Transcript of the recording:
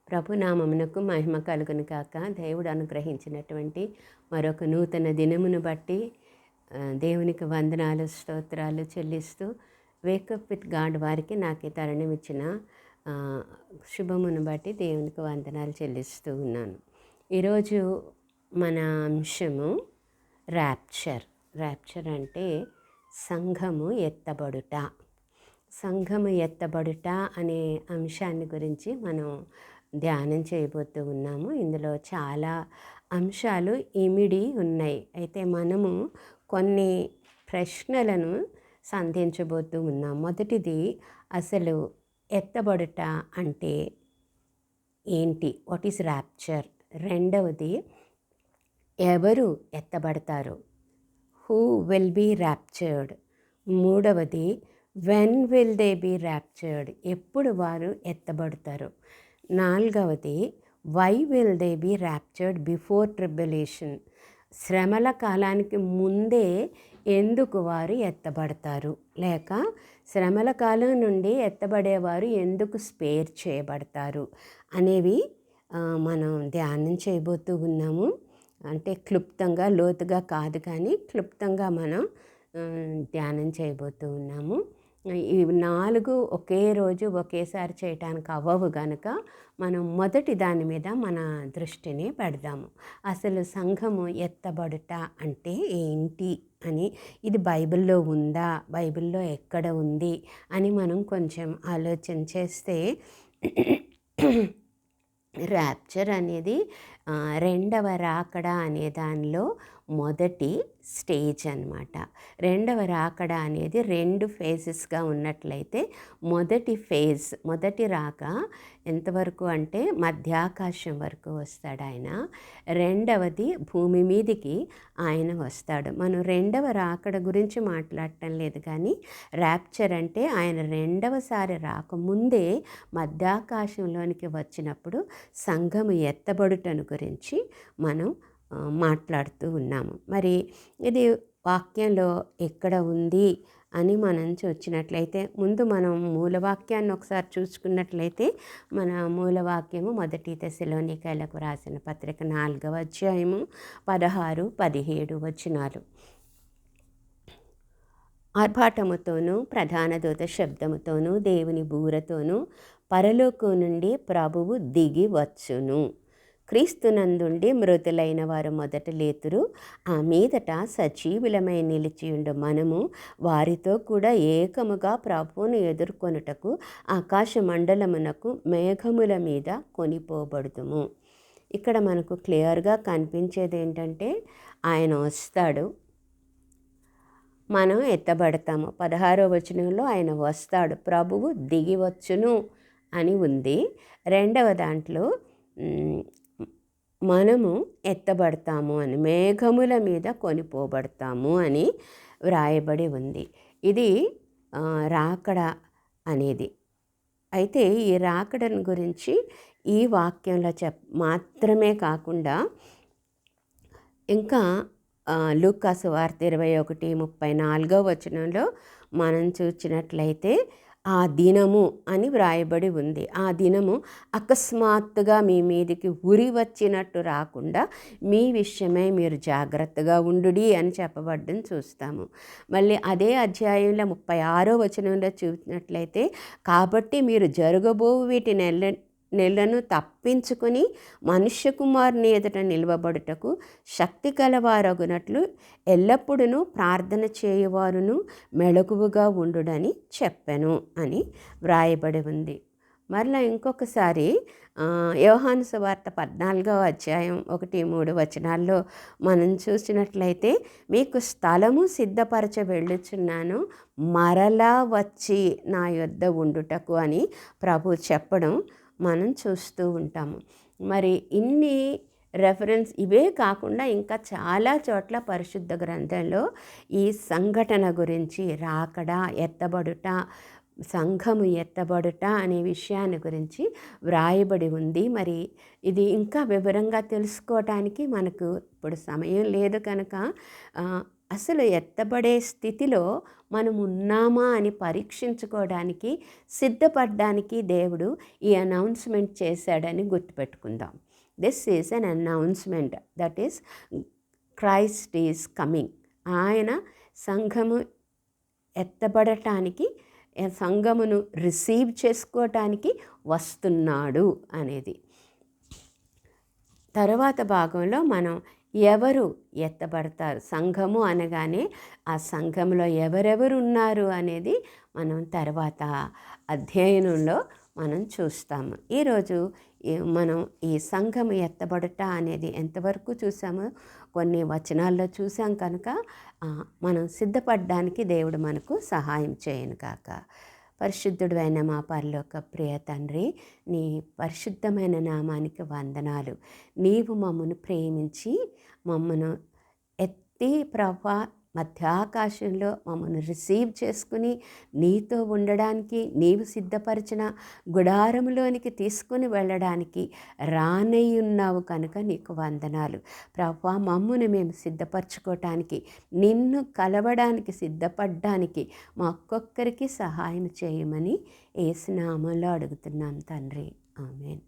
ప్రభునామమునకు మహిమ కలుగును కాక. దేవుడు అనుగ్రహించినటువంటి మరొక నూతన దినమును బట్టి దేవునికి వందనాలు స్తోత్రాలు చెల్లిస్తూ వేకప్ విత్ గాడ్ వారికి నాకు ఈ తరుణం ఇచ్చిన శుభమును బట్టి దేవునికి వందనాలు చెల్లిస్తూ ఉన్నాను. ఈరోజు మన అంశము ర్యాప్చర్ అంటే సంఘము ఎత్తబడుట. సంఘము ఎత్తబడుట అనే అంశాన్ని గురించి మనం ధ్యానం చేయబోతూ ఉన్నాము. ఇందులో చాలా అంశాలు ఇమిడి ఉన్నాయి. అయితే మనము కొన్ని ప్రశ్నలను సంధించబోతూ ఉన్నాం. మొదటిది, అసలు ఎత్తబడుట అంటే ఏంటి? What is rapture? రెండవది, ఎవరు ఎత్తబడతారు? Who will be raptured? మూడవది, when will they be raptured? ఎప్పుడు వారు ఎత్తబడతారు? నాలుగవది, why will they be raptured before tribulation? శ్రమల కాలానికి ముందే ఎందుకు వారు ఎత్తబడతారు? లేక శ్రమల కాలం నుండి ఎత్తబడేవారు ఎందుకు స్పేర్ చేయబడతారు అనేవి మనం ధ్యానం చేయబోతూ ఉన్నాము. అంటే క్లుప్తంగా, లోతుగా కాదు, కానీ క్లుప్తంగా మనం ధ్యానం చేయబోతూ ఉన్నాము. ఈ 4 ఒకే రోజు ఒకేసారి చేయటానికి అవ్వవు గనుక మనం మొదటి దాని మీద మన దృష్టిని పెడదాము. అసలు సంఘము ఎత్తబడుట అంటే ఏంటి అని, ఇది బైబిల్లో ఉందా, బైబిల్లో ఎక్కడ ఉంది అని మనం కొంచెం ఆలోచన చేస్తే, ర్యాప్చర్ అనేది రెండవ రాకడ అనే దానిలో మొదటి స్టేజ్ అన్నమాట. రెండవ రాకడ అనేది 2 ఫేజెస్గా ఉన్నట్లయితే, మొదటి ఫేజ్, మొదటి రాక ఎంతవరకు అంటే మధ్యాకాశం వరకు వస్తాడు ఆయన. రెండవది భూమి మీదికి ఆయన వస్తాడు. మనం రెండవ రాకడ గురించి మాట్లాడటం లేదు, కానీ ర్యాప్చర్ అంటే ఆయన రెండవసారి రాకముందే మధ్యాకాశంలోనికి వచ్చినప్పుడు సంఘము ఎత్తబడుటను గురించి మనం మాట్లాడుతూ ఉన్నాము. మరి ఇది వాక్యంలో ఎక్కడ ఉంది అని మనం చూసినట్లయితే, ముందు మనం మూలవాక్యాన్ని ఒకసారి చూసుకున్నట్లయితే, మన మూలవాక్యము 1 తెస్సలోనికైలకు రాసిన పత్రిక 4వ అధ్యాయము 16, 17 వచనాలు. ఆర్భాటముతోనూ ప్రధాన దూత శబ్దముతోనూ దేవుని బూరతోనూ పరలోకం నుండి ప్రభువు దిగి వచ్చును. క్రీస్తునందుండి మృతులైన వారు మొదట లేతురు. ఆ మీదట సజీవులమై నిలిచియుండు మనము వారితో కూడా ఏకముగా ప్రభువును ఎదుర్కొనుటకు ఆకాశ మండలమునకు మేఘముల మీద కొనిపోబడుదుము. ఇక్కడ మనకు క్లియర్గా కనిపించేది ఏంటంటే, ఆయన వస్తాడు, మనం ఎత్తబడతాము. 16వ వచనంలో ఆయన వస్తాడు, ప్రభువు దిగి వచ్చును అని ఉంది. రెండవ దాంట్లో మనము ఎత్తబడతాము అని, మేఘముల మీద కొనిపోబడతాము అని వ్రాయబడి ఉంది. ఇది రాకడ అనేది. అయితే ఈ రాకడను గురించి ఈ వాక్యంలో మాత్రమే కాకుండా, ఇంకా లూకా సువార్త 21:34 వచనంలో మనం చూసినట్లయితే, ఆ దినము అని వ్రాయబడి ఉంది. ఆ దినము అకస్మాత్తుగా మీ మీదికి ఉరి వచ్చినట్టు రాకుండా మీ విషయమై మీరు జాగ్రత్తగా ఉండుడి అని చెప్పబడ్డం చూస్తాము. మళ్ళీ అదే అధ్యాయంలో 36వ వచనంలో చూసినట్లయితే, కాబట్టి మీరు జరగబో వీటి నెలను తప్పించుకొని మనుష్య కుమారుని ఎదుట నిలవబడుటకు శక్తి కలవారగునట్లు ఎల్లప్పుడూ ప్రార్థన చేయువారును మెలకువగా ఉండుడని చెప్పెను అని వ్రాయబడి ఉంది. మరలా ఇంకొకసారి యోహాను సువార్త 14వ అధ్యాయం 1-3 వచనాల్లో మనం చూసినట్లయితే, మీకు స్థలము సిద్ధపరచ వెళ్ళుచున్నాను, మరలా వచ్చి నా యొద్ద ఉండుటకు అని ప్రభు చెప్పడం మనం చూస్తూ ఉంటాము. మరి ఇన్ని రెఫరెన్స్ ఇవే కాకుండా ఇంకా చాలా చోట్ల పరిశుద్ధ గ్రంథంలో ఈ సంఘటన గురించి, రాకడ, ఎత్తబడుట, సంఘము ఎత్తబడుట అనే విషయాన్ని గురించి వ్రాయబడి ఉంది. మరి ఇది ఇంకా వివరంగా తెలుసుకోవటానికి మనకు ఇప్పుడు సమయం లేదు కనుక అసలు ఎత్తబడే స్థితిలో మనం ఉన్నామా అని పరీక్షించుకోవడానికి, సిద్ధపడడానికి దేవుడు ఈ అనౌన్స్మెంట్ చేశాడని గుర్తుపెట్టుకుందాం. This is an announcement that is Christ is coming. ఆయన సంఘము ఎత్తబడటానికి, సంఘమును రిసీవ్ చేసుకోవటానికి వస్తున్నాడు అనేది. తర్వాత భాగంలో మనం ఎవరు ఎత్తబడతారు, సంఘము అనగానే ఆ సంఘంలో ఎవరెవరు ఉన్నారు అనేది మనం తర్వాత అధ్యయనంలో మనం చూస్తాము. ఈరోజు మనం ఈ సంఘము ఎత్తబడట అనేది ఎంతవరకు చూసామో కొన్ని వచనాల్లో చూసాం కనుక మనం సిద్ధపడడానికి దేవుడు మనకు సహాయం చేయను కాక. పరిశుద్ధుడు అయిన మా పరలోక ప్రియ తండ్రి, నీ పరిశుద్ధమైన నామానికి వందనాలు. నీవు మమ్మను ప్రేమించి మమ్మను ఎత్తి ప్రభా మధ్యాకాశంలో మమ్మల్ని రిసీవ్ చేసుకుని నీతో ఉండడానికి, నీవు సిద్ధపరిచిన గుడారములోనికి తీసుకుని వెళ్ళడానికి రానయ్యున్నావు కనుక నీకు వందనాలు ప్రభా. మమ్మును మేము సిద్ధపరచుకోవటానికి, నిన్ను కలవడానికి సిద్ధపడ్డానికి మా ఒక్కొక్కరికి సహాయం చేయమని యేసు నామములో అడుగుతున్నాం తండ్రి. ఆమేన్.